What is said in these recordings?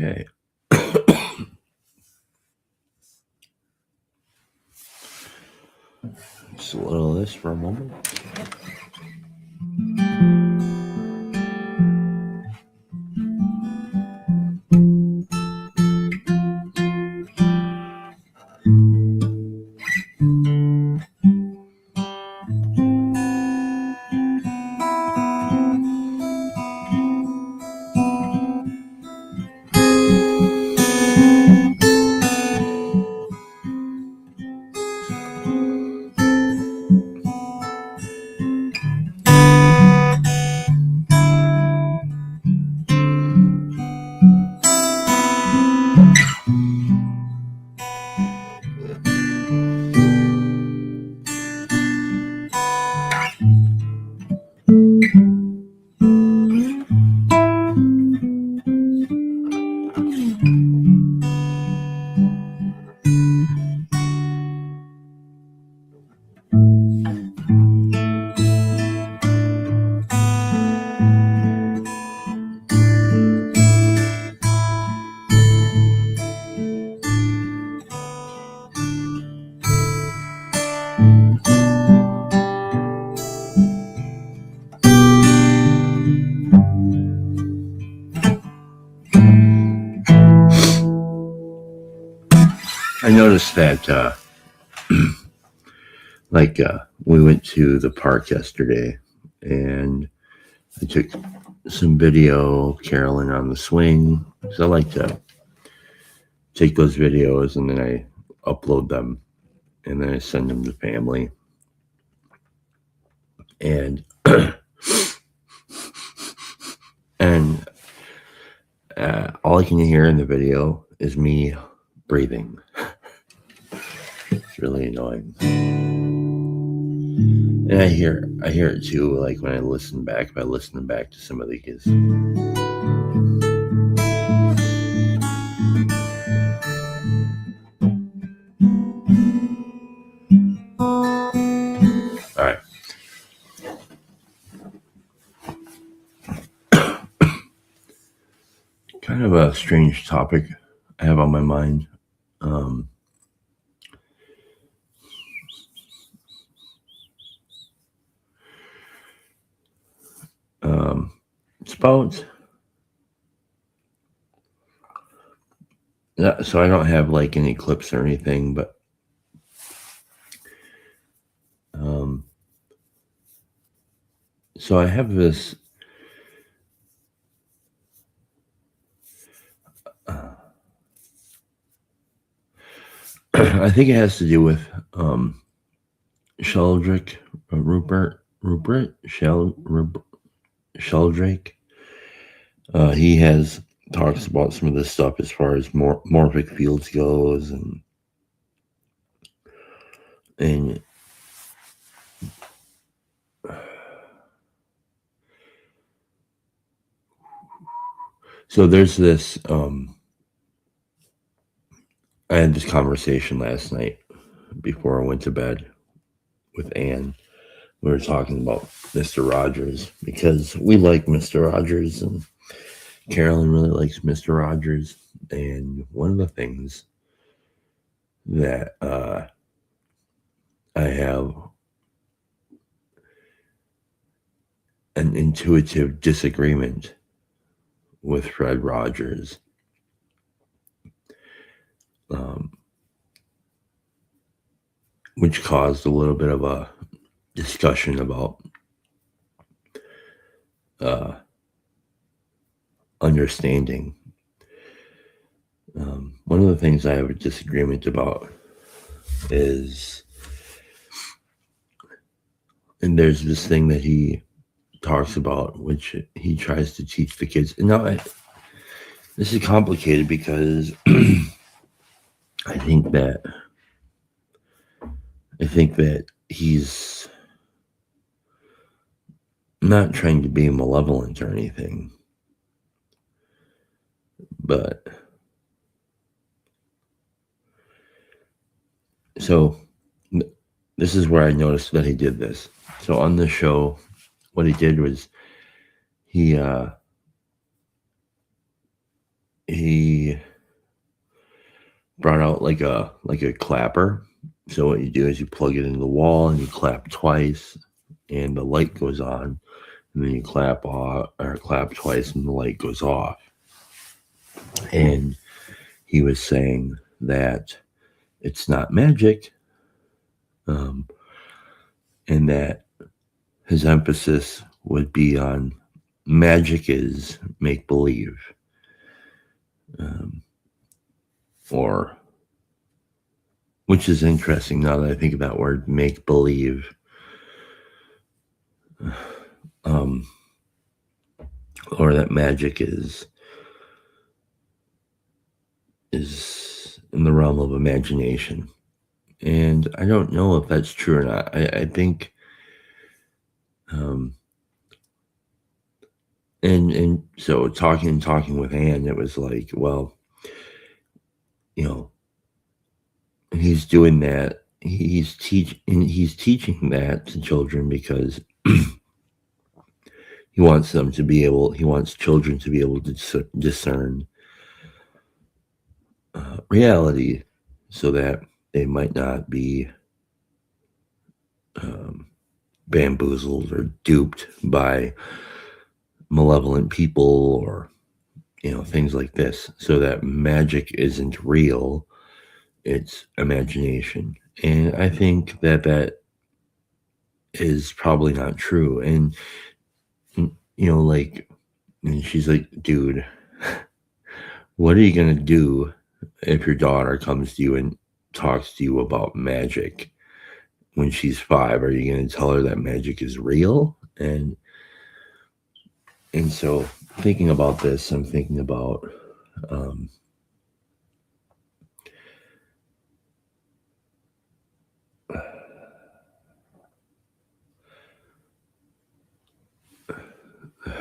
Okay. Just a little of this for a moment. I noticed that, we went to the park yesterday, and I took some video of Carolyn on the swing. So I like to take those videos and then I upload them, and then I send them to family. And and all I can hear in the video is me breathing. It's really annoying. And I hear it too, like when I listen back, by listening back to some of these. All right. Kind of a strange topic I have on my mind. It's about, so I don't have like any clips or anything, but so I have this I think it has to do with Sheldrake, Rupert Sheldrake. He has talks about some of this stuff as far as morphic fields goes, and so there's this. I had this conversation last night before I went to bed with Anne. We were talking about Mr. Rogers because we like Mr. Rogers, and Carolyn really likes Mr. Rogers. And one of the things that I have an intuitive disagreement with Fred Rogers. Which caused a little bit of a discussion about understanding. One of the things I have a disagreement about is, and there's this thing that he talks about, which he tries to teach the kids. And now this is complicated because I think that he's not trying to be malevolent or anything, but so this is where I noticed that he did this. So on the show, what he did was he he brought out like a clapper. So what you do is you plug it into the wall and you clap twice, and the light goes on, and then you clap twice, and the light goes off. And he was saying that it's not magic, and that his emphasis would be on magic is make believe, or which is interesting now that I think of that word, make believe. Or that magic is in the realm of imagination. And I don't know if that's true or not. I think and so talking with Anne, it was like, well, he's doing that. He's teaching that to children because he wants children to be able to discern reality, so that they might not be bamboozled or duped by malevolent people, or things like this, so that magic isn't real, it's imagination. And I think that is probably not true. And and she's like, dude, what are you gonna do if your daughter comes to you and talks to you about magic when she's 5? Are you gonna tell her that magic is real? And so, thinking about this, I'm thinking about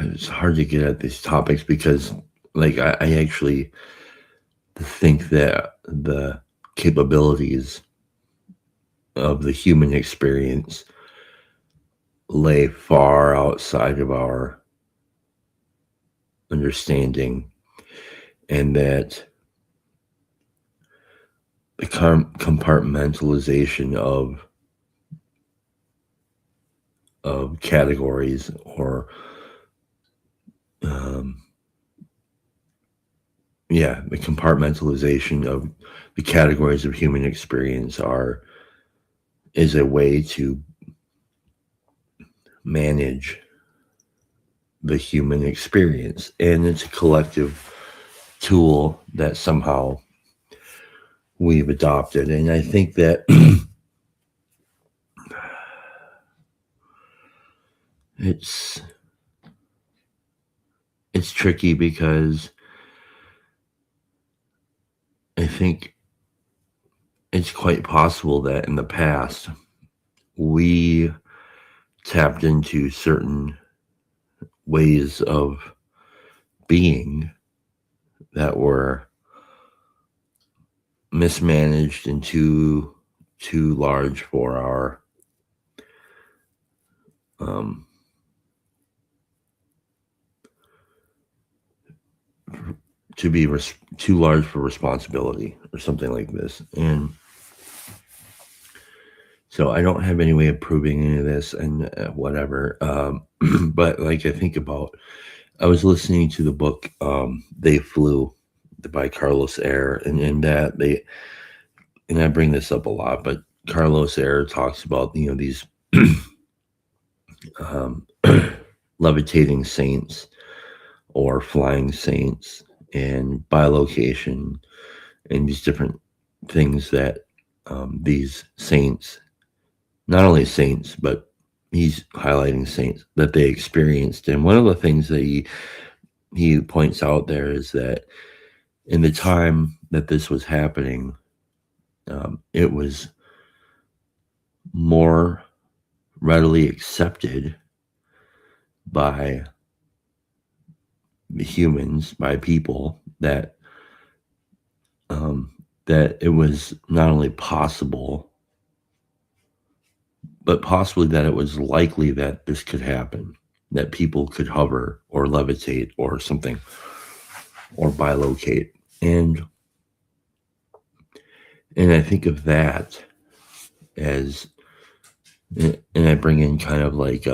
it's hard to get at these topics because, like, I actually think that the capabilities of the human experience lay far outside of our understanding, and that the compartmentalization of categories, or the compartmentalization of the categories of human experience is a way to manage the human experience, and it's a collective tool that somehow we've adopted. And I think that it's tricky because I think it's quite possible that in the past we tapped into certain ways of being that were mismanaged and too large for our too large for responsibility, or something like this. And so I don't have any way of proving any of this, and whatever. But like, I was listening to the book They Flew by Carlos Ayer, and I bring this up a lot, but Carlos Ayer talks about these levitating saints or flying saints and bilocation, and these different things that these saints, not only saints, but he's highlighting saints that they experienced. And one of the things that he points out there is that in the time that this was happening, it was more readily accepted by the humans, by people, that that it was not only possible, but possibly that it was likely that this could happen, that people could hover or levitate or something. or bilocate. And I think of that as, and I bring in kind of like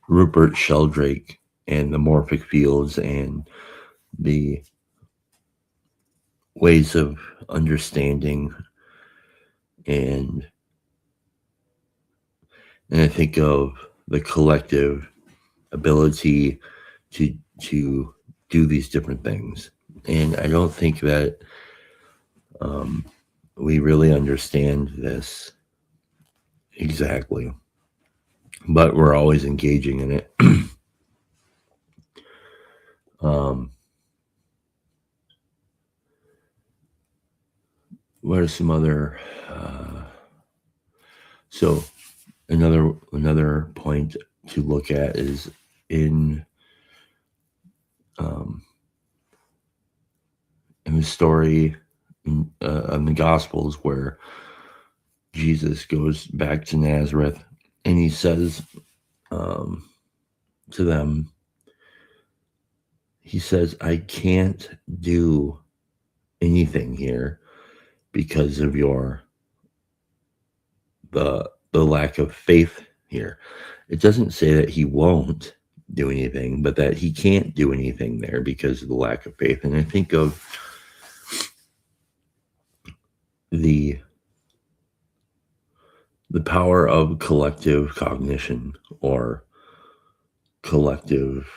Rupert Sheldrake and the morphic fields and the ways of understanding, and I think of the collective ability to do these different things. And I don't think that we really understand this exactly, but we're always engaging in it. um, what are some other? So another point to look at is in um, in the story in the Gospels where Jesus goes back to Nazareth and he says to them, he says, "I can't do anything here because of the lack of faith here." It doesn't say that he won't do anything, but that he can't do anything there because of the lack of faith. And I think of the power of collective cognition or collective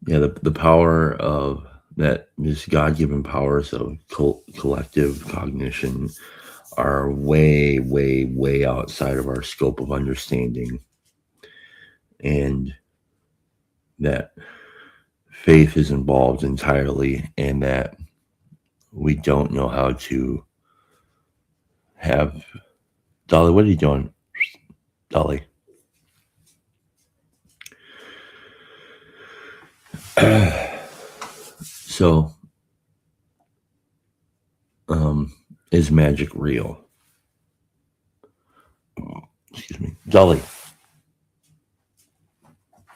the power of that, these god-given powers of collective cognition are way, way, way outside of our scope of understanding, and that faith is involved entirely, and that we don't know how to have. Dolly, what are you doing? Dolly. So, is magic real? Excuse me. Dolly,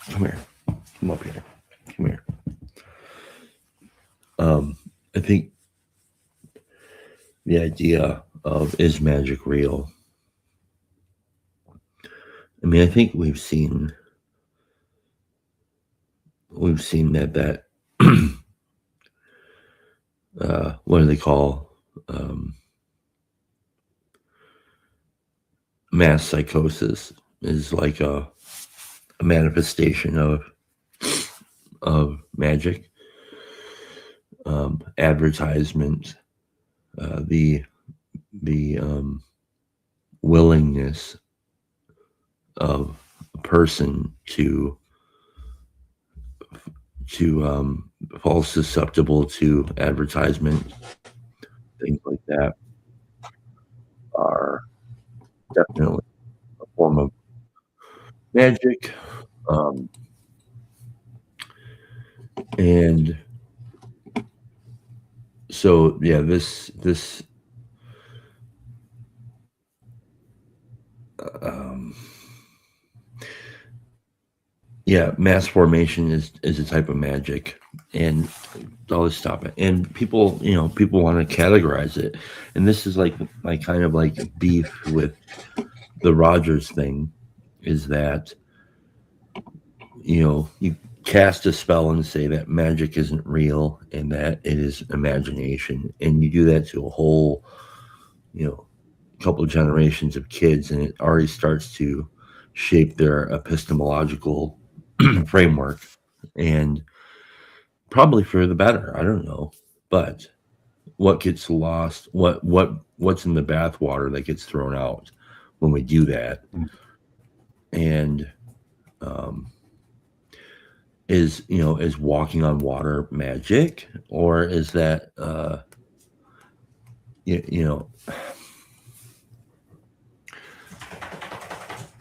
come here. Come up here. Come here. I think the idea of, is magic real? I mean, I think we've seen that what do they call mass psychosis is like a manifestation of magic. Advertisement, the willingness of a person to fall susceptible to advertisement, things like that, are definitely a form of magic. And so, yeah, this yeah, mass formation is a type of magic, and always stop it. And people, people want to categorize it, and this is like my kind of like beef with the Rogers thing, is that you cast a spell and say that magic isn't real and that it is imagination, and you do that to a whole, couple of generations of kids, and it already starts to shape their epistemological framework, and probably for the better. I don't know, but what gets lost? What's in the bathwater that gets thrown out when we do that? And is walking on water magic, or is that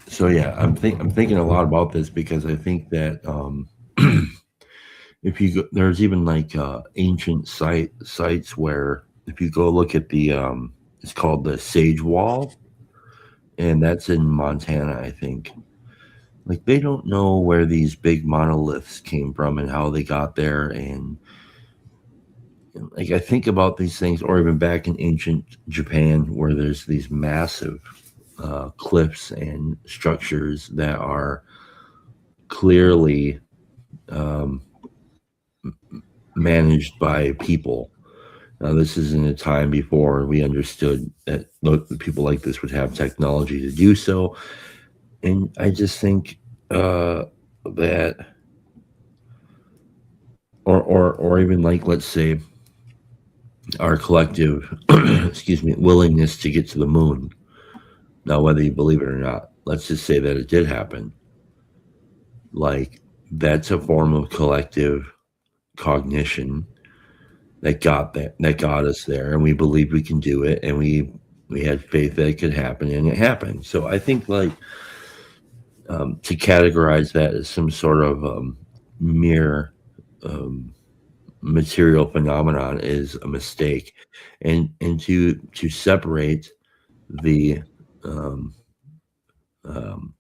So yeah, I'm thinking a lot about this, because I think that if you go, there's even like ancient sites where if you go look at the it's called the Sage Wall, and that's in Montana, I think. Like they don't know where these big monoliths came from and how they got there. And like I think about these things, or even back in ancient Japan, where there's these massive cliffs and structures that are clearly um, managed by people. Now, this is in a time before we understood that people like this would have technology to do so. And I just think that, or even like, let's say, our collective, excuse me, willingness to get to the moon. Now, whether you believe it or not, let's just say that it did happen. Like, that's a form of collective cognition that got us there, and we believed we can do it, and we had faith that it could happen, and it happened. So I think like to categorize that as some sort of mere um, material phenomenon is a mistake, and to separate the um, um,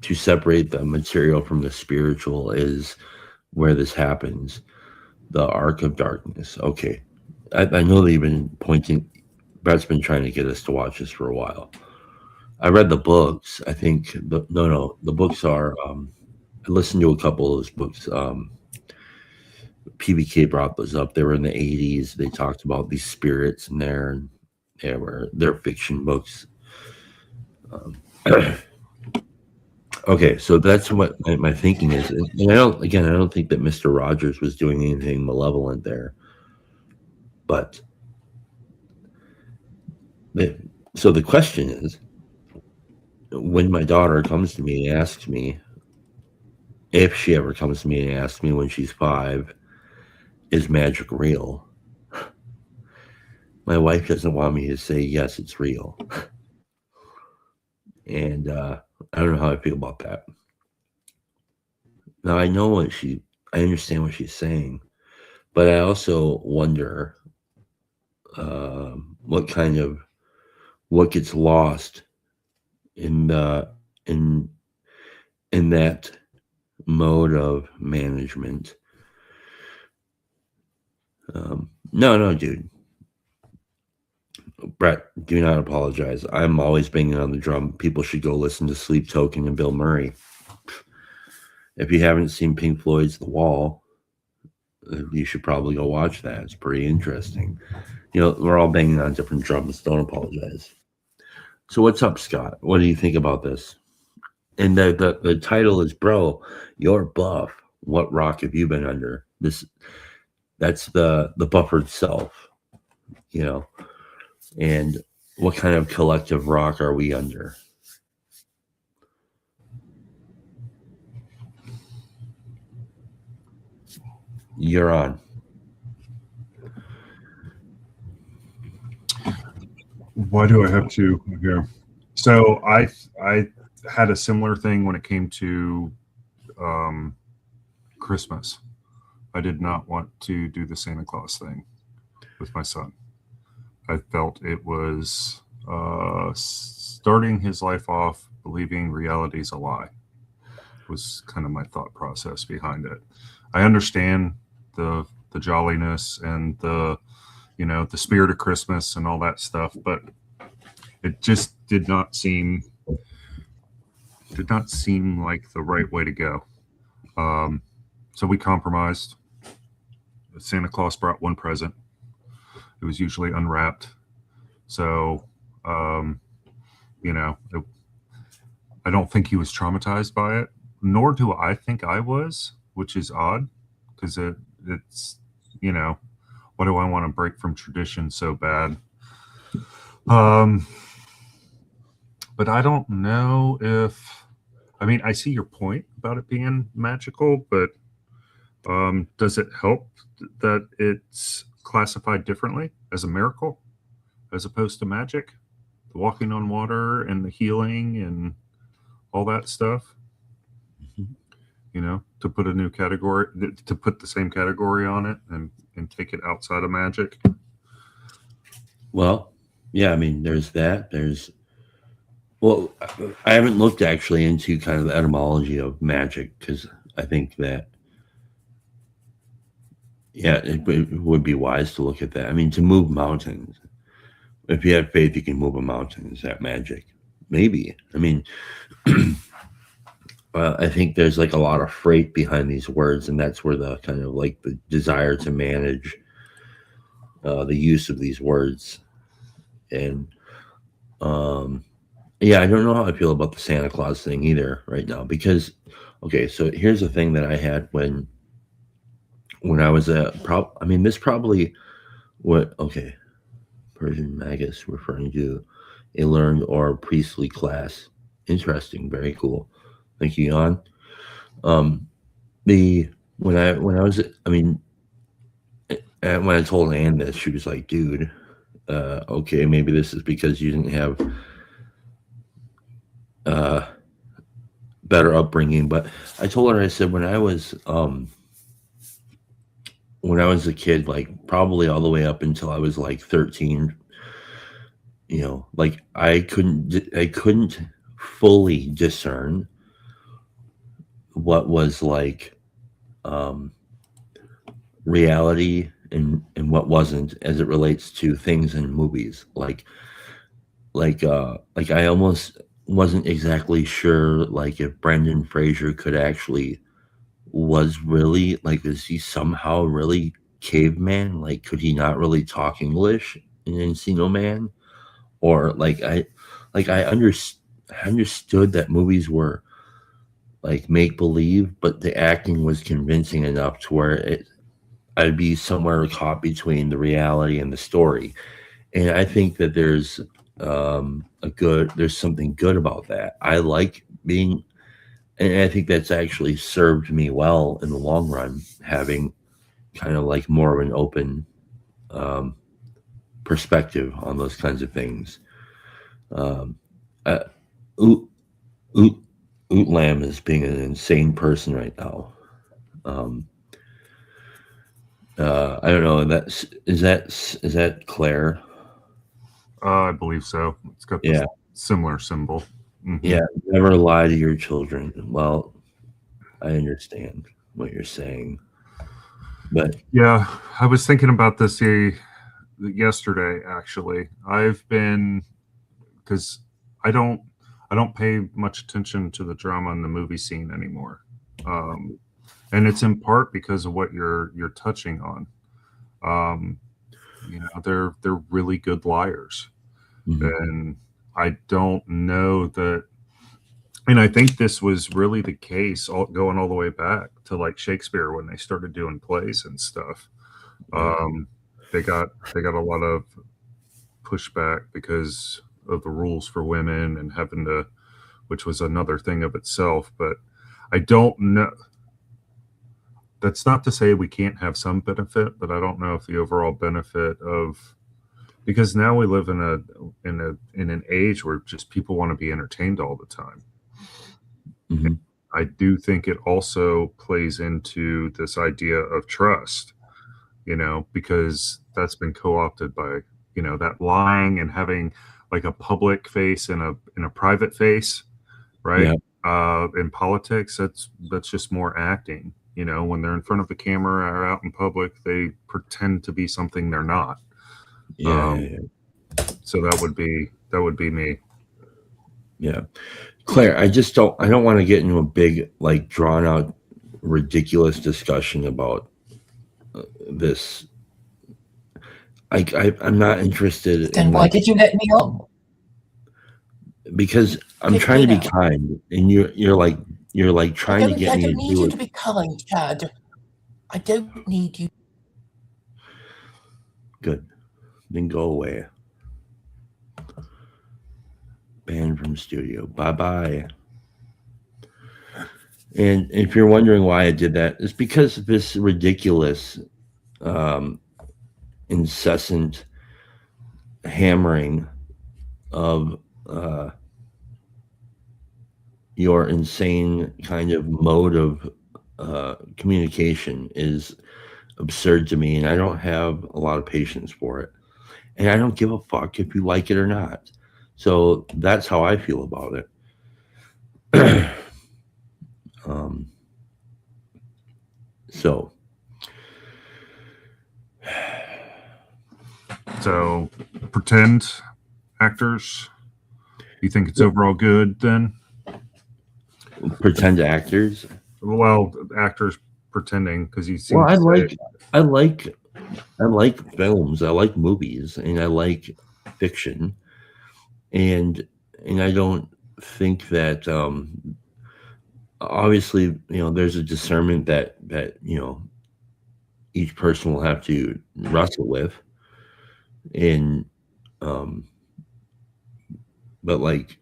to separate the material from the spiritual is where this happens. The arc of darkness. Okay, I know that you've been pointing. Brett's been trying to get us to watch this for a while. I read the books. I think no, the books are. I listened to a couple of those books. PBK brought those up. They were in the '80s. They talked about these spirits in there, and they're fiction books. Um, okay, so that's what my thinking is, and I don't think that Mister Rogers was doing anything malevolent there, but the, so the question is, when my daughter comes to me and asks me, if she ever comes to me and asks me when she's 5, is magic real? My wife doesn't want me to say yes, it's real, and I don't know how I feel about that. Now I understand what she's saying, but I also wonder what kind of what gets lost in the in in that mode of management. No, no, dude, Brett, do not apologize. I'm always banging on the drum. People should go listen to Sleep Token and Bill Murray. If you haven't seen Pink Floyd's The Wall, you should probably go watch that. It's pretty interesting. You know, we're all banging on different drums. Don't apologize. So what's up, Scott? What do you think about this? And the title is, bro, you're buff. What rock have you been under? That's the buffered self, you know. And what kind of collective rock are we under? You're on. Why do I have to? Okay. So I had a similar thing when it came to um, Christmas. I did not want to do the Santa Claus thing with my son. I felt it was starting his life off believing reality's a lie. Was kind of my thought process behind it. I understand the jolliness and the spirit of Christmas and all that stuff, but it just did not seem like the right way to go. So we compromised. Santa Claus brought one present. It was usually unwrapped. So, um, you know, it, I don't think he was traumatized by it, nor do I think I was, which is odd because it's, you know, what do I want to break from tradition so bad? Um, but I don't know if, I mean, I see your point about it being magical, but does it help that it's classified differently as a miracle as opposed to magic? The walking on water and the healing and all that stuff, to put a new category, to put the same category on it and take it outside of magic. Well, yeah, I mean, there's that. Well, I haven't looked actually into kind of the etymology of magic because I think that, yeah, it would be wise to look at that. I mean, to move mountains. If you have faith, you can move a mountain. Is that magic? Maybe. I mean, I think there's like a lot of freight behind these words, and that's where the kind of like the desire to manage the use of these words. And um, yeah, I don't know how I feel about the Santa Claus thing either right now because, okay, so here's the thing that I had when I was I mean, this probably what okay, Persian Magus referring to a learned or priestly class. Interesting, very cool. Thank you, Jan. Um, the when I was, I mean, and when I told Ann this, she was like, "Dude, okay, maybe this is because you didn't have uh, better upbringing." But I told her, I said, when I was a kid, like probably all the way up until I was like 13, like I couldn't fully discern what was like um, reality and what wasn't as it relates to things in movies. Like I almost wasn't exactly sure like if Brendan Fraser could actually was really like is he somehow really caveman? Like could he not really talk English in Encino Man? Or I understood that movies were like make believe, but the acting was convincing enough to where I'd be somewhere caught between the reality and the story. And I think that there's something good about that. I like being, and I think that's actually served me well in the long run, having kind of like more of an open um, perspective on those kinds of things. Um, uh, Oot, Oot, Oot Lamb is being an insane person right now. Um, I don't know. Is that Claire? I believe so. It's got the Yeah, similar symbol. Hmm. yeah. Never lie to your children. Well, I understand what you're saying, but Yeah, I was thinking about this yesterday. Actually, I've been because I don't I don't pay much attention to the drama in the movie scene anymore, um, and it's in part because of what you're touching on. Um, they're really good liars, mhm, and I don't know that. And I think this was really the case going all the way back to like Shakespeare when they started doing plays and stuff. yeah, Um, they got a lot of pushback because of the rules for women and having to, which was another thing of itself. But I don't know. That's not to say we can't have some benefit, but I don't know if the overall benefit of because now we live in an age where just people want to be entertained all the time. mhm, I do think it also plays into this idea of trust, because that's been co-opted by, that lying and having like a public face and a private face, right? yeah, In politics, that's just more acting. When they're in front of the camera or out in public, they pretend to be something they're not. yeah, yeah, Um, yeah. so that would be me. Yeah. Claire, I don't want to get into a big, like, drawn out, ridiculous discussion about this. I'm not interested Then in why like did you let me on? because I'm Pick trying me to be now. kind, and you're like trying to get I me to don't need do you it. to be kind, Chad. I don't need you. Good, then go away. Banned from studio. Bye bye. And if you're wondering why I did that, it's because of this ridiculous, um, incessant hammering of your insane kind of mode of communication is absurd to me, and I don't have a lot of patience for it. And I don't give a fuck if you like it or not. So that's how I feel about it. So So pretend actors. You think it's overall good then? pretend actors. Well, actors pretending because you seem Well, to say I like films. I like movies, and I like fiction, and I don't think that obviously there's a discernment that each person will have to wrestle with, and um, but like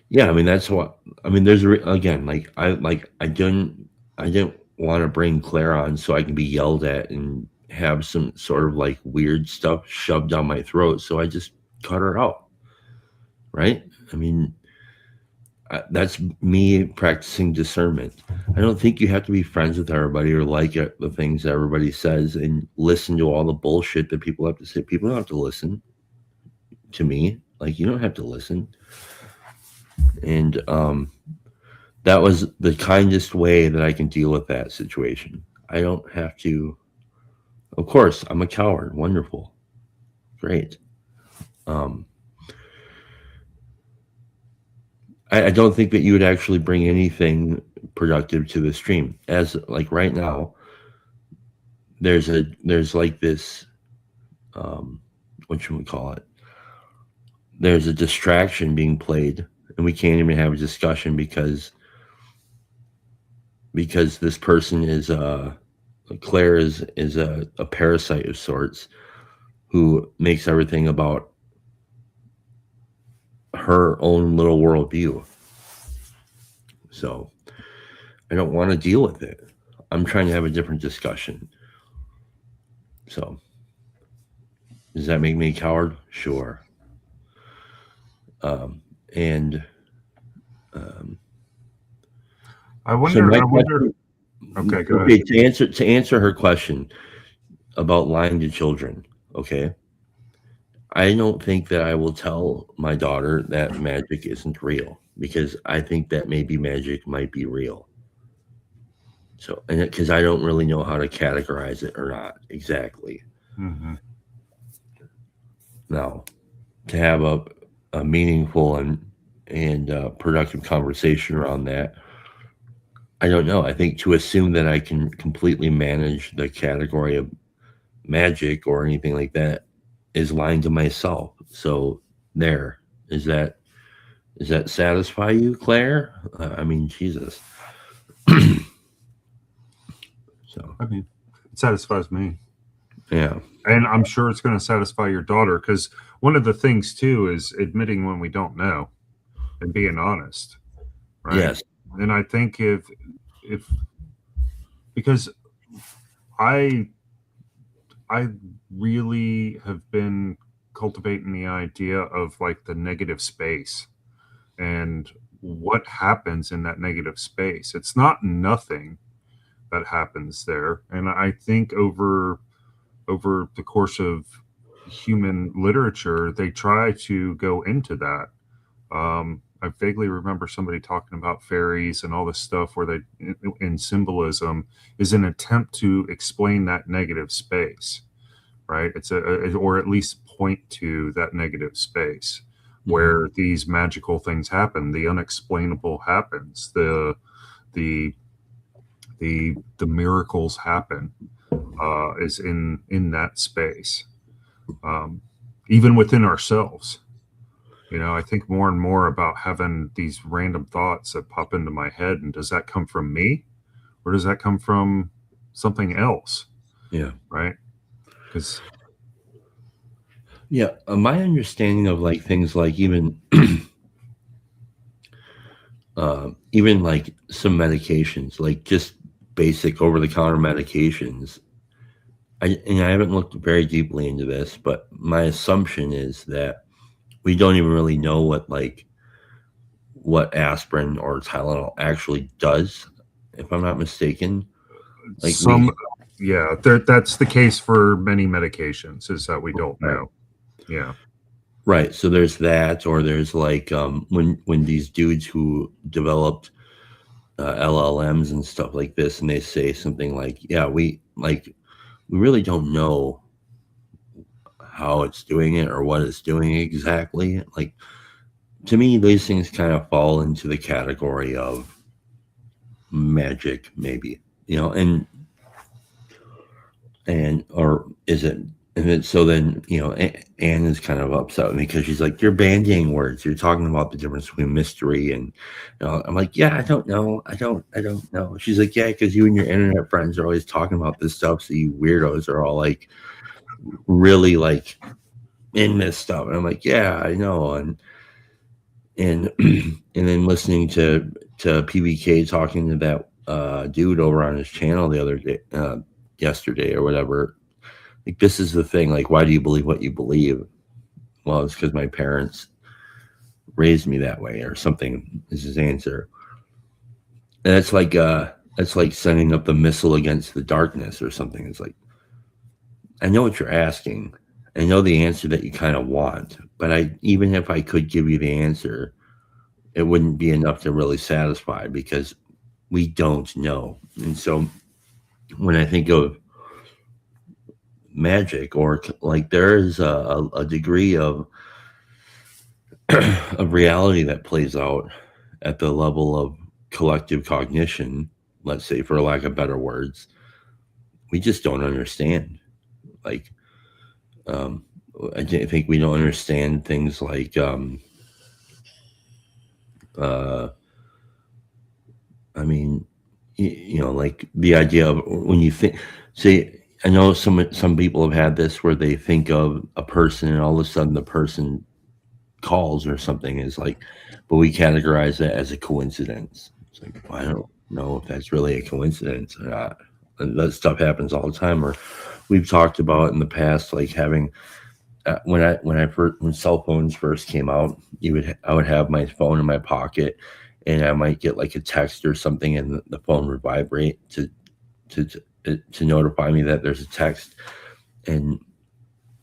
yeah, I mean that's what I mean. There's again I didn't want to bring Claire on so I can be yelled at and have some sort of like weird stuff shoved down my throat. So I just cut her out, right? I mean, that's me practicing discernment. I don't think you have to be friends with everybody or like the things that everybody says and listen to all the bullshit that people have to say. People don't have to listen to me. Like you don't have to listen. And that was the kindest way that I can deal with that situation. I don't have to. Of course, I'm a coward. Wonderful, great. Um, I don't think that you would actually bring anything productive to the stream. As like right now, there's like this, what should we call it? There's a distraction being played, and we can't even have a discussion because this person is Claire is a parasite of sorts who makes everything about her own little worldview. So I don't want to deal with it. I'm trying to have a different discussion. So does that make me a coward? Sure. And I wonder. so I wonder. Okay, go okay, ahead. to answer her question about lying to children, okay, I don't think that I will tell my daughter that magic isn't real because I think that maybe magic might be real. So, and because I don't really know how to categorize it or not exactly. Mm-hmm. Now, to have a meaningful and productive conversation around that, I don't know. I think to assume that I can completely manage the category of magic or anything like that is lying to myself. So there is that. Does that satisfy you, Claire? I mean, Jesus. So I mean, it satisfies me, yeah, and I'm sure it's going to satisfy your daughter because one of the things too is admitting when we don't know and being honest, right? yes, And I think if because I really have been cultivating the idea of like the negative space and what happens in that negative space. It's not nothing that happens there. And I think over the course of human literature, they try to go into that. I vaguely remember somebody talking about fairies and all this stuff where they, in symbolism, is an attempt to explain that negative space, right? It's or at least point to that negative space where these magical things happen, the unexplainable happens, the miracles happen, is in that space, even within ourselves. I think more and more about having these random thoughts that pop into my head, and does that come from me, or does that come from something else? yeah, Right? Because yeah. My understanding of like things like even even like some medications, like just basic over the counter medications. I haven't looked very deeply into this, but my assumption is that we don't even really know what aspirin or Tylenol actually does, if I'm not mistaken. Like yeah, that's the case for many medications, is that we don't know. Yeah. right. Yeah. Yeah. Right. So there's that, or there's like when these dudes who developed LLMs and stuff like this, and they say something like, "Yeah, we really don't know how it's doing it or what it's doing exactly." Like to me, these things kind of fall into the category of magic, maybe, and or is it? And then, so then, Anne is kind of upset with me because she's like, "You're bandying words. You're talking about the difference between mystery and." I'm like, "Yeah, I don't know. I don't know." She's like, "Yeah, because you and your internet friends are always talking about this stuff. So you weirdos are all like really like in this stuff." And I'm like, "Yeah, I know." And and then listening to PBK talking to that dude over on his channel the other day, yesterday or whatever. Like, this is the thing. Like, why do you believe what you believe? Well, it's because my parents raised me that way, or something. Is his answer, and it's like sending up the missile against the darkness or something. It's like, I know what you're asking. I know the answer that you kind of want, but even if I could give you the answer, it wouldn't be enough to really satisfy because we don't know. And so when I think of magic, or like there is a degree of of reality that plays out at the level of collective cognition, let's say, for lack of better words, we just don't understand. Like, um, I think we don't understand things like, uh, I mean, like the idea of when you think, say, I know some people have had this where they think of a person and all of a sudden the person calls or something is like, but we categorize that as a coincidence. It's like, well, I don't know if that's really a coincidence or not. And that stuff happens all the time. Or we've talked about in the past, like having when cell phones first came out, I would have my phone in my pocket, and I might get like a text or something, and the phone would vibrate to notify me that there's a text, and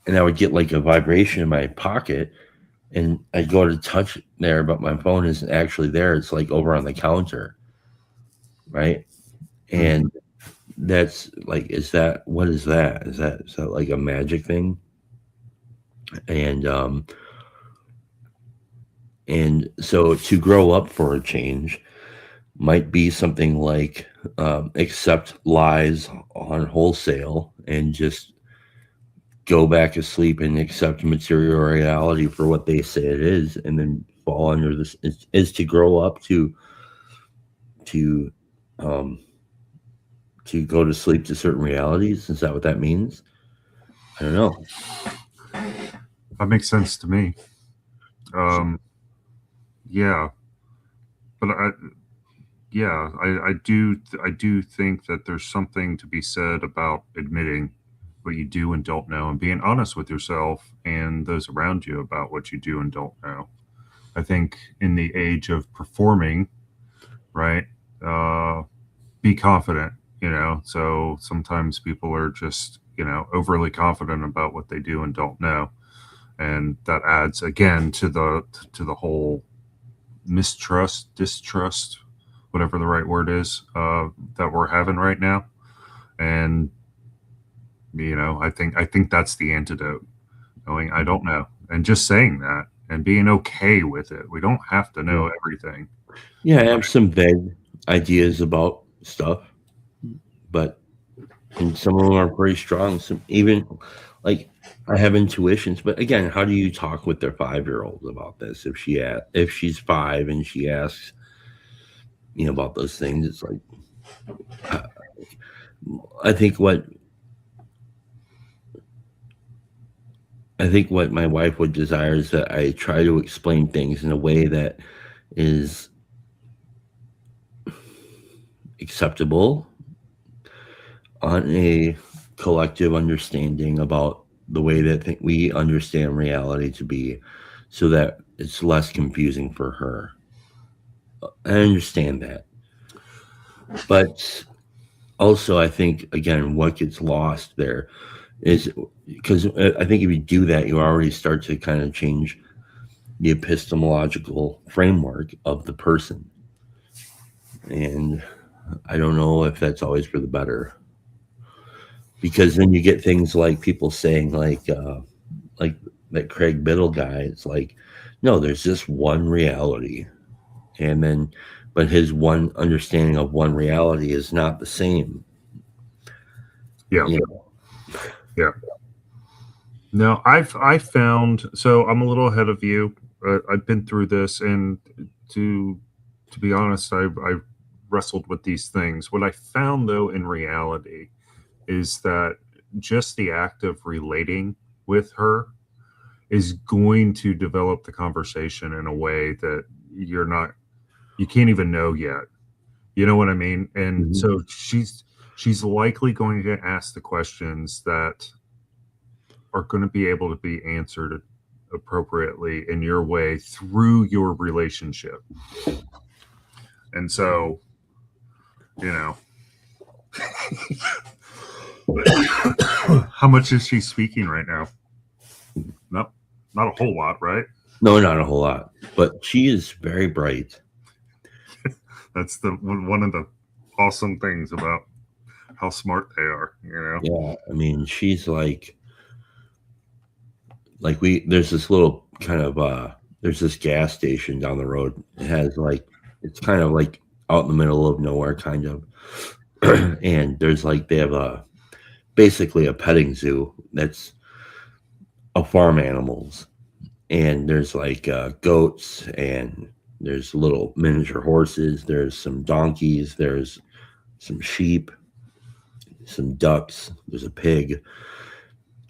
I would get like a vibration in my pocket, and I'd go to touch there, but my phone isn't actually there. It's like over on the counter, right? And that's like, what is that? Is that like a magic thing? And and so to grow up for a change might be something like accept lies on wholesale and just go back to sleep and accept material reality for what they say it is, and then fall under this is to grow up to um to go to sleep to certain realities. Is that what that means? I don't know. That makes sense to me. Yeah, but I do think that there's something to be said about admitting what you do and don't know, and being honest with yourself and those around you about what you do and don't know. I think in the age of performing, right? Be confident, So sometimes people are just, overly confident about what they do and don't know, and that adds again to the whole mistrust, distrust, whatever the right word is, that we're having right now. And I think that's the antidote. Knowing I don't know, and just saying that, and being okay with it. We don't have to know everything. Yeah, I have some vague ideas about stuff, but and some of them are pretty strong. Some even like I have intuitions, but again, how do you talk with their 5-year-old about this? If she's 5 and she asks, about those things, it's like I think what my wife would desire is that I try to explain things in a way that is acceptable on a collective understanding about the way that we understand reality to be, so that it's less confusing for her. I understand that. But also, I think, again, what gets lost there is because I think if you do that, you already start to kind of change the epistemological framework of the person. And I don't know if that's always for the better, because then you get things like people saying like that Craig Biddle guy. It's like, no, there's just one reality, and then but his one understanding of one reality is not the same. Yeah. You know? Yeah. No, I found, so I'm a little ahead of you. I've been through this, and to be honest, I've wrestled with these things. What I found though in reality is that just the act of relating with her is going to develop the conversation in a way that you can't even know yet. You know what I mean? And Mhm. so she's likely going to ask the questions that are going to be able to be answered appropriately in your way through your relationship. And so, you know, how much is she speaking right now? No, not a whole lot, right? No, not a whole lot, but she is very bright. That's the one of the awesome things about how smart they are, you know? Yeah, I mean, she's like we. There's this little kind of there's this gas station down the road. It has like it's kind of like out in the middle of nowhere, kind of, and there's like they have a basically a petting zoo that's a farm animals, and there's like goats and there's little miniature horses. There's some donkeys. There's some sheep, some ducks. There's a pig,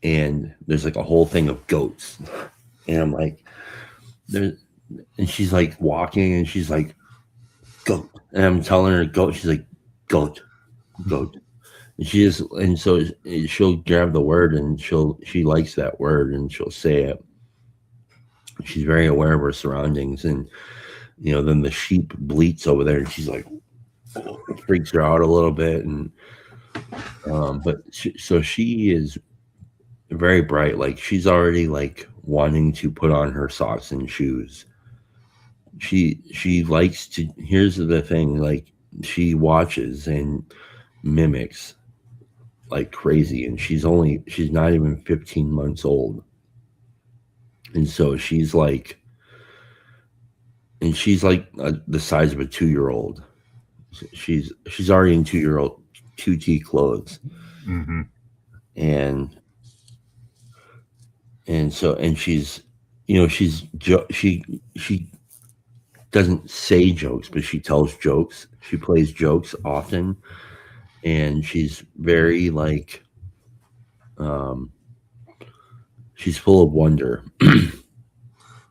and there's like a whole thing of goats. And I'm like, there, and she's like walking, and she's like, goat. And I'm telling her goat. She's like, goat, goat. And she just, and so she'll grab the word, and she likes that word, and she'll say it. She's very aware of her surroundings, and then the sheep bleats over there, and she's like, it freaks her out a little bit, and so she is very bright. Like she's already like wanting to put on her socks and shoes. She likes to. Here's the thing: like she watches and mimics like crazy, and she's not even 15 months old, and so she's like the size of a 2-year old. She's already in 2-year old 2T clothes, Mm-hmm. and so she's she doesn't say jokes, but she tells jokes. She plays jokes often, and she's very like um she's full of wonder.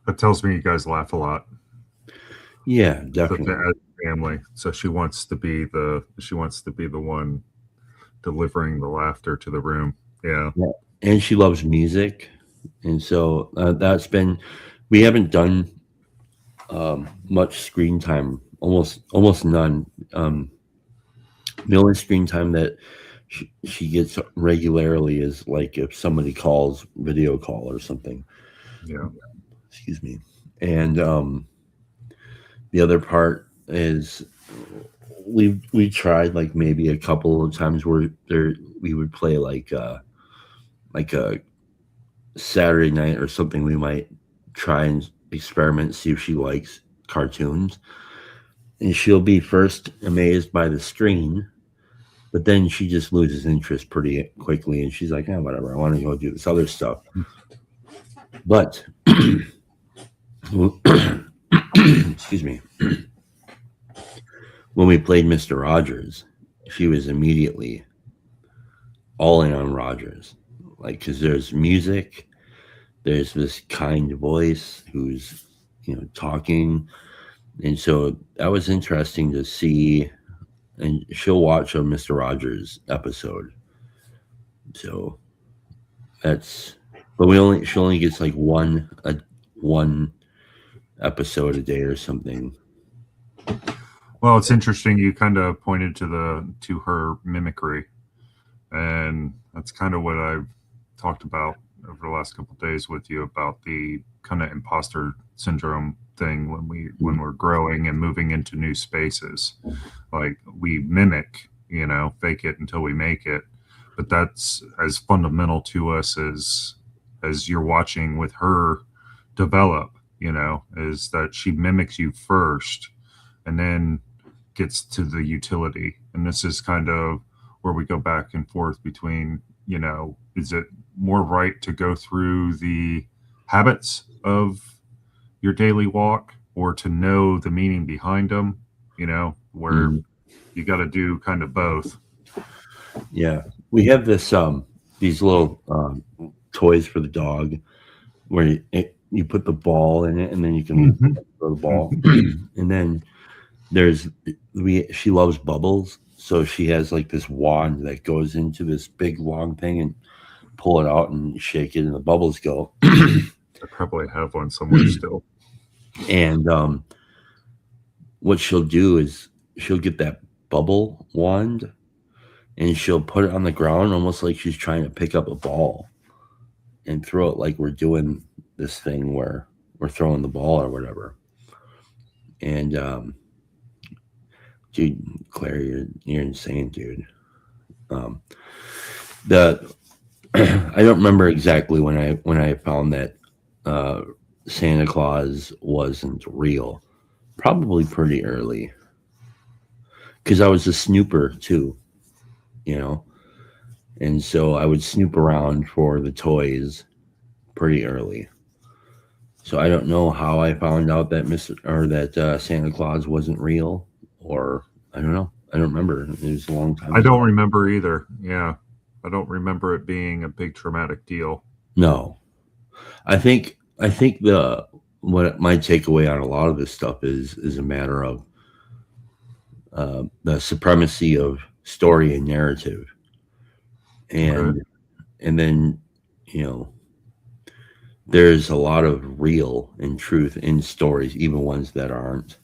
That tells me you guys laugh a lot. Yeah, As definitely. a family. So she wants to be the one delivering the laughter to the room. Yeah. Yeah. And she loves music, and so that's been we haven't done much screen time, almost none. The only screen time that she gets regularly is like if somebody calls video call or something. Yeah. Excuse me. And the other part is we tried like maybe a couple of times where we would play like a Saturday night or something. We might try and experiment, see if she likes cartoons, and she'll be first amazed by the screen, but then she just loses interest pretty quickly, and she's like, whatever, I want to go do this other stuff. But excuse me, when we played Mr. Rogers, she was immediately all in on Rogers, like because there's music, there's this kind voice who's talking, and so that was interesting to see. And she'll watch a Mr. Rogers episode. So that's, but she only gets like one episode a day or something. Well, it's interesting. You kind of pointed to her mimicry, and that's kind of what talked about over the last couple of days with you about the kind of imposter syndrome thing when we're growing and moving into new spaces. Like we mimic, fake it until we make it. But that's as fundamental to us as you're watching with her develop, is that she mimics you first and then gets to the utility. And this is kind of where we go back and forth between, is it more right to go through the habits of your daily walk or to know the meaning behind them, where you got to do kind of both. Yeah. We have these little toys for the dog where you put the ball in it and then you can throw the ball. And then she loves bubbles. So she has like this wand that goes into this big long thing and pull it out and shake it and the bubbles go. I probably have one somewhere still. And what she'll do is she'll get that bubble wand and she'll put it on the ground almost like she's trying to pick up a ball and throw it like we're doing this thing where we're throwing the ball or whatever. And dude, Claire, you're insane, dude. I don't remember exactly when I found that Santa Claus wasn't real. Probably pretty early, because I was a snooper too, and so I would snoop around for the toys pretty early. So I don't know how I found out that Santa Claus wasn't real, or I don't know. I don't remember. It was a long time I ago. don't remember either. Yeah. I don't remember it being a big traumatic deal. No. I think what my takeaway on a lot of this stuff is a matter of the supremacy of story and narrative. And then, there's a lot of real and truth in stories, even ones that aren't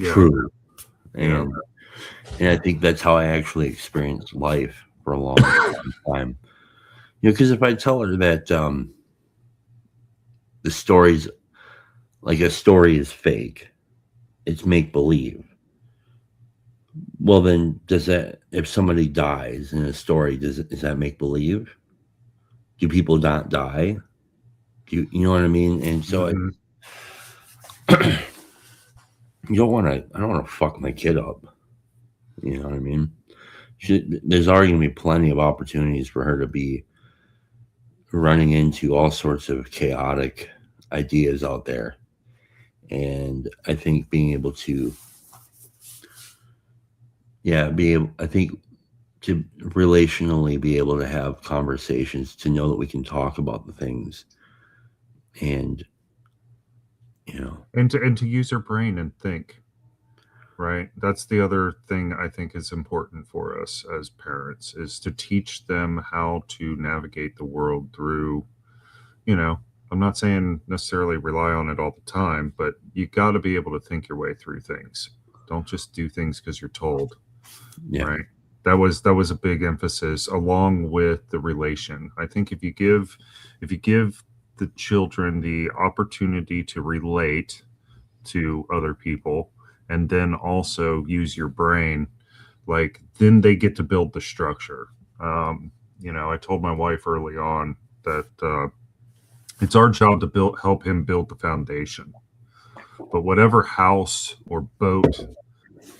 true. And I think that's how I actually experienced life for a long time. Because if I tell her that the stories, like a story is fake, it's make believe. Well, then if somebody dies in a story, is that make believe? Do people not die? You know what I mean? And so I don't want to fuck my kid up. You know what I mean? There's already going to be plenty of opportunities for her to be running into all sorts of chaotic ideas out there. And I think being able to, I think to relationally be able to have conversations, to know that we can talk about the things and, and to use her brain and think. Right. That's the other thing I think is important for us as parents, is to teach them how to navigate the world through, I'm not saying necessarily rely on it all the time, but you got to be able to think your way through things. Don't just do things because you're told. Yeah. Right. That was a big emphasis, along with the relation. I think if you give the children the opportunity to relate to other people, and then also use your brain, then they get to build the structure. I told my wife early on that it's our job to help him build the foundation. But whatever house or boat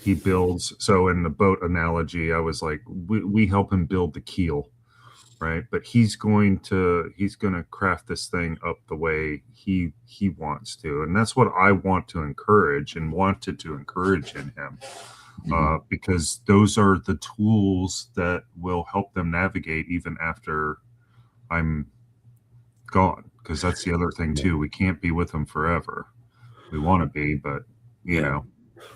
he builds, so in the boat analogy, I was like, we help him build the keel, right? But he's going to craft this thing up the way he wants to, and that's what I want to encourage and wanted to encourage in him, because those are the tools that will help them navigate even after I'm gone. Because that's the other thing too. We can't be with them forever. We want to be, but you know.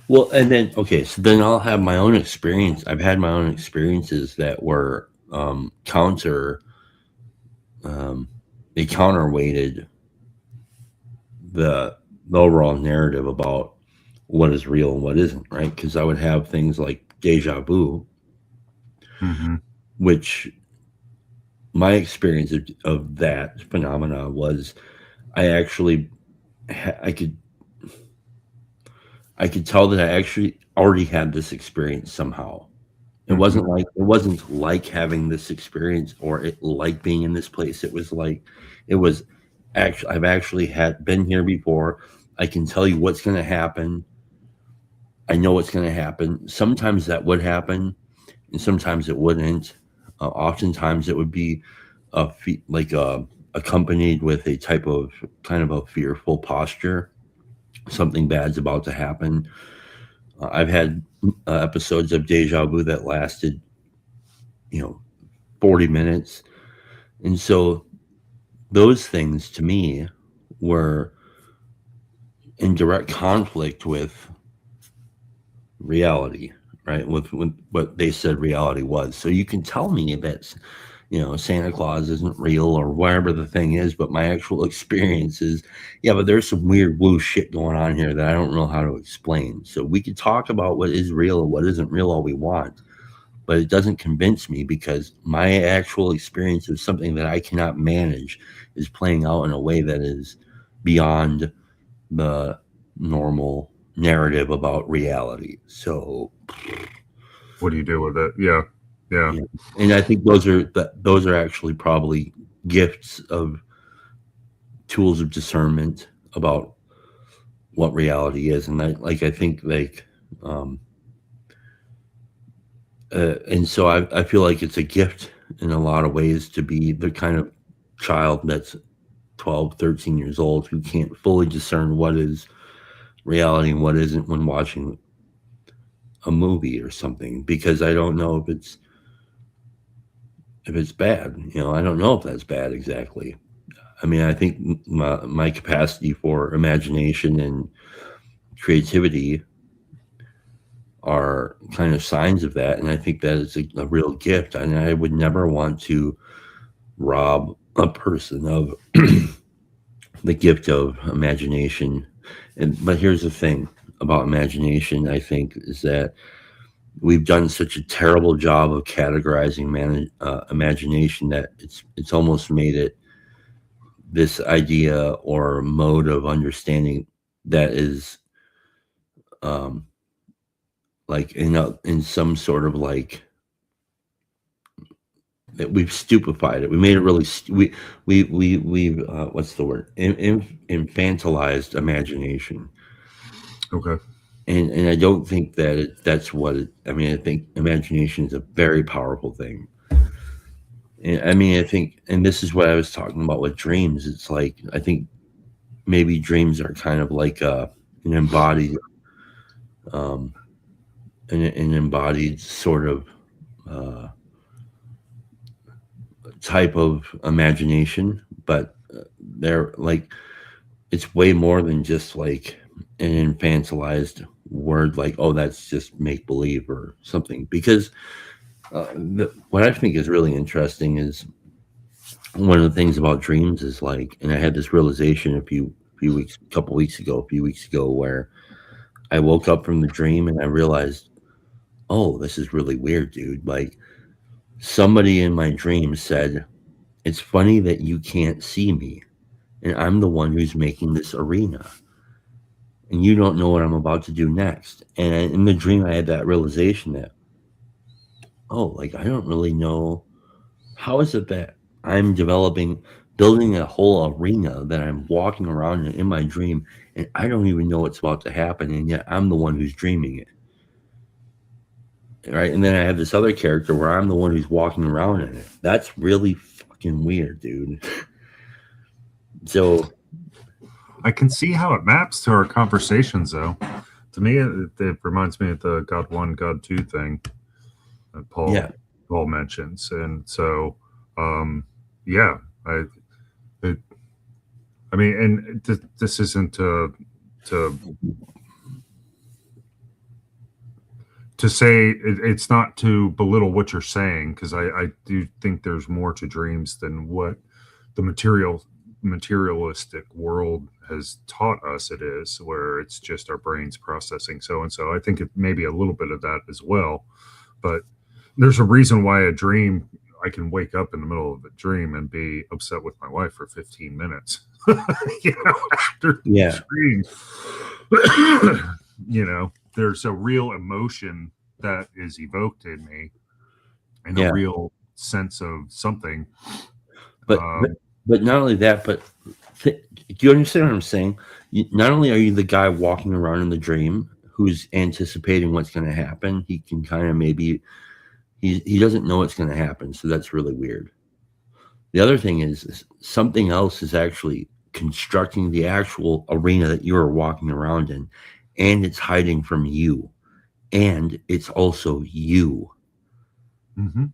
Well, and then so then I'll have my own experience. I've had my own experiences that were they counterweighted the overall narrative about what is real and what isn't, right? Because I would have things like deja vu, which my experience of that phenomena was I actually I could tell that I actually already had this experience somehow. It wasn't like having this experience or it like being in this place. It was actually I've actually had been here before. I can tell you what's going to happen. I know what's going to happen. Sometimes that would happen, and sometimes it wouldn't. Oftentimes it would be accompanied with a type of kind of a fearful posture. Something bad's about to happen. I've had episodes of deja vu that lasted, 40 minutes. And so those things to me were in direct conflict with reality, right? With what they said reality was. So you can tell me that, Santa Claus isn't real or whatever the thing is, but my actual experience is, yeah, but there's some weird blue shit going on here that I don't know how to explain. So we could talk about what is real and what isn't real all we want, but it doesn't convince me because my actual experience of something that I cannot manage is playing out in a way that is beyond the normal narrative about reality. So, What do you do with it? Yeah. yeah. And I think those are actually probably gifts of tools of discernment about what reality is. And I think um, and so I feel like it's a gift in a lot of ways to be the kind of child that's 12, 13 years old who can't fully discern what is reality and what isn't when watching a movie or something, because I don't know if it's bad. I don't know if that's bad exactly. I mean, I think my capacity for imagination and creativity are kind of signs of that, and I think that is a real gift. And I would never want to rob a person of the gift of imagination. But here's the thing about imagination, I think, is that we've done such a terrible job of categorizing imagination that it's almost made it this idea or mode of understanding that is um, like in some sort of like that we've stupefied it. We made it really we've what's the word? Infantilized imagination. Okay. And I don't think that that's what I mean. I think imagination is a very powerful thing. And I mean, I think, and this is what I was talking about with dreams. It's like I think maybe dreams are kind of like an embodied, um, an embodied sort of uh, type of imagination, but they're like it's way more than just like an infantilized word like, oh, that's just make believe or something. Because what I think is really interesting is one of the things about dreams is like, and I had this realization a few weeks ago, where I woke up from the dream and I realized, oh, this is really weird, dude. Like somebody in my dream said, it's funny that you can't see me, and I'm the one who's making this arena, and you don't know what I'm about to do next. And in the dream, I had that realization that, oh, like I don't really know how is it that I'm building a whole arena that I'm walking around in my dream, and I don't even know what's about to happen, and yet I'm the one who's dreaming it. Right. And then I have this other character where I'm the one who's walking around in it. That's really fucking weird, dude. So I can see how it maps to our conversations, though. To me, it reminds me of the God 1, God 2 thing that Paul mentions. And so, yeah, I mean, and this isn't to say it's not to belittle what you're saying, because I do think there's more to dreams than what the materialistic world has taught us it is, where it's just our brains processing so and so. I think it may be a little bit of that as well, but there's a reason why a dream, I can wake up in the middle of a dream and be upset with my wife for 15 minutes. After the Yeah. dream, there's a real emotion that is evoked in me, and Yeah. a real sense of something. But not only that, but do you understand what I'm saying? Not only are you the guy walking around in the dream who's anticipating what's going to happen, he can kind of maybe he doesn't know what's going to happen, so that's really weird. The other thing is something else is actually constructing the actual arena that you are walking around in, and it's hiding from you, and it's also you. Mm-hmm.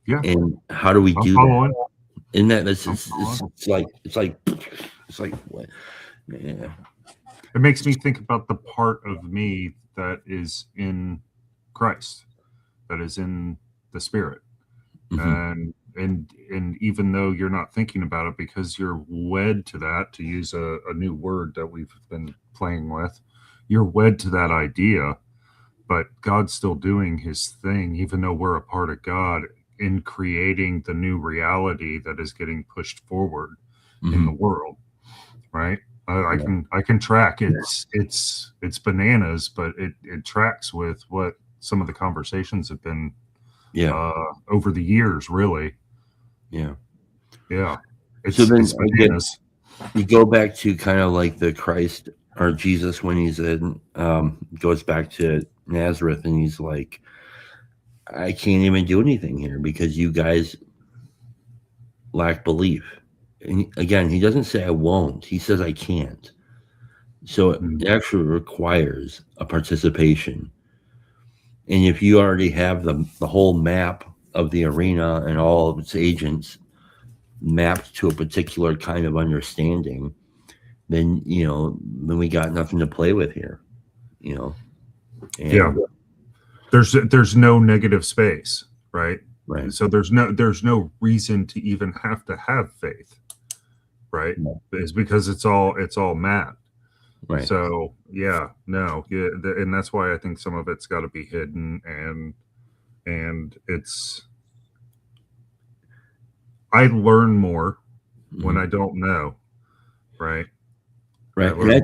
Yeah. And how do we I'm do following. that? And that it's like what? Yeah. It makes me think about the part of me that is in Christ, that is in the Spirit. Mhm. And even though you're not thinking about it because you're wed to that, to use a new word that we've been playing with, you're wed to that idea, but God's still doing his thing, even though we're a part of God, in creating the new reality that is getting pushed forward in the world, right? I can track it's bananas, but it tracks with what some of the conversations have been over the years, really. So then It's bananas. You go back to kind of like the Christ or Jesus when he's in goes back to Nazareth, and he's like, I can't even do anything here because you guys lack belief. And again, he doesn't say I won't, he says I can't. So it actually requires a participation. And if you already have the whole map of the arena and all of its agents mapped to a particular kind of understanding, then we got nothing to play with here. And, there's no negative space, right? Right. So there's no reason to even have to have faith, right? It's because it's all mapped. Right. So and that's why I think some of it's got to be hidden, and I learn more when I don't know, right? Right.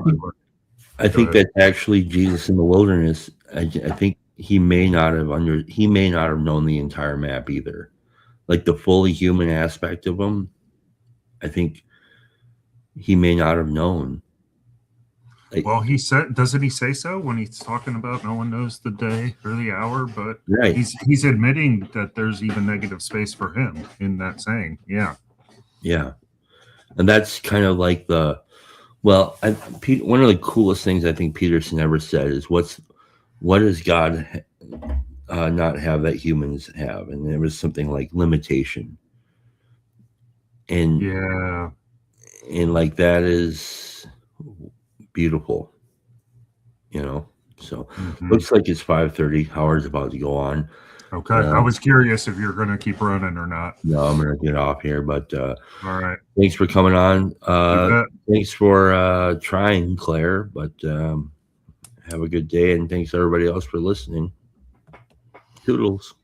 I think that's actually Jesus in the wilderness. I think he may not have known the entire map either, like the fully human aspect of him. I think he may not have known. Well, doesn't he say so when he's talking about no one knows the day or the hour? But right. he's admitting that there's even negative space for him in that saying. Yeah. And that's kind of like one of the coolest things I think Peterson ever said is what does God not have that humans have? And there was something like limitation. And like that is beautiful, so looks like it's 5:30. Howard's about to go on. Okay. I was curious if you're going to keep running or not. No, I'm going to get off here, but all right. Thanks for coming on. Thanks for trying, Claire, but have a good day, and thanks everybody else for listening. Toodles.